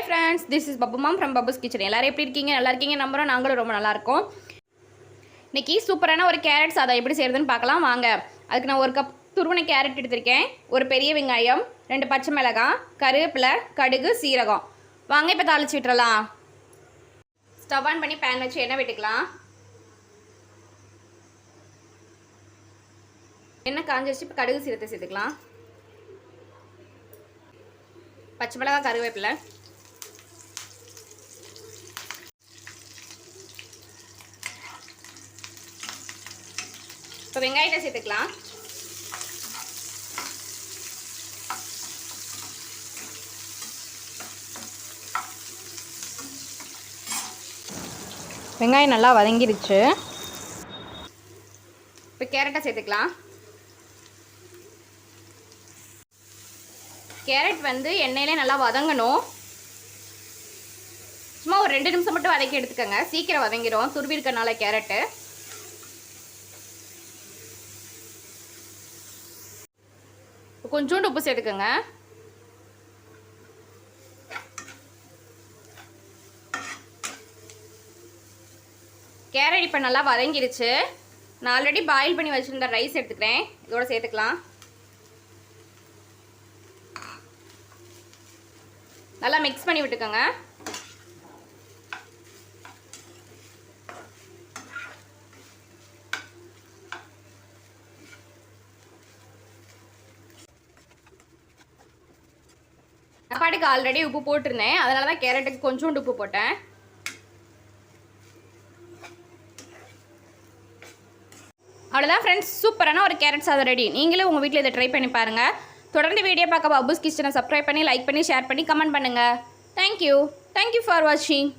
friends, this is Babu Mom from Babu's Kitchen. எல்லாரும் எப்படி இருக்கீங்க? நல்லா இருக்கீங்க நம்புறோம். நாங்களும் ரொம்ப நல்லா இருக்கோம். இன்னைக்கு சூப்பரான ஒரு கேரட் சாதம் எப்படி செய்யறதுன்னு பார்க்கலாம் வாங்க. அதுக்கு நான் ஒரு கப் துருவன கேரட் எடுத்துர்க்கேன். ஒரு பெரிய வெங்காயம், 2 பச்சை மிளகாய், கறிவேப்பிலை, கடுகு, சீரகம். வாங்க இப்ப தாளிச்சு விட்டுறலாம். ஸ்டவ் ஆன் பண்ணி pan வச்சு எண்ணெய் விட்டுக்கலாம். எண்ணெய் காஞ்சிருச்சு. இப்ப கடுகு சீரகத்தை சேர்த்துக்கலாம். பச்சை மிளகாய், கறிவேப்பிலை, இப்போ வெங்காயத்தை சேர்த்துக்கலாம். வெங்காயம் நல்லா வதங்கிருச்சு. இப்போ கேரட்டை சேர்த்துக்கலாம். கேரட் வந்து எண்ணெயிலே நல்லா வதங்கணும். சும்மா ஒரு 2 நிமிஷம் மட்டும் வதக்கி எடுத்துக்கோங்க. சீக்கிரம் வதங்கிடும் துருவி இருக்கனால கேரட்டு. கொஞ்சோண்டு உப்பு சேர்த்துக்கோங்க. கேரட் இப்போ நல்லா வதங்கிருச்சு. நான் ஆல்ரெடி பாயில் பண்ணி வச்சுருந்த ரைஸ் எடுத்துக்கிறேன். இதோட சேர்த்துக்கலாம். நல்லா மிக்ஸ் பண்ணி விட்டுக்கோங்க. சாப்பாட்டுக்கு ஆல்ரெடி உப்பு போட்டிருந்தேன், அதனால தான் கேரட்டுக்கு கொஞ்சோண்டு உப்பு போட்டேன். அவ்வளோதான் ஃப்ரெண்ட்ஸ், சூப்பரான ஒரு கேரட் சாதம் ரெடி. நீங்களும் உங்கள் வீட்டில் இதை ட்ரை பண்ணி பாருங்கள். தொடர்ந்து வீடியோ பார்க்க பாபுஸ் கிச்சனை சப்ஸ்கிரைப் பண்ணி, லைக் பண்ணி, ஷேர் பண்ணி, கமெண்ட் பண்ணுங்கள். தேங்க்யூ ஃபார் வாட்சிங்.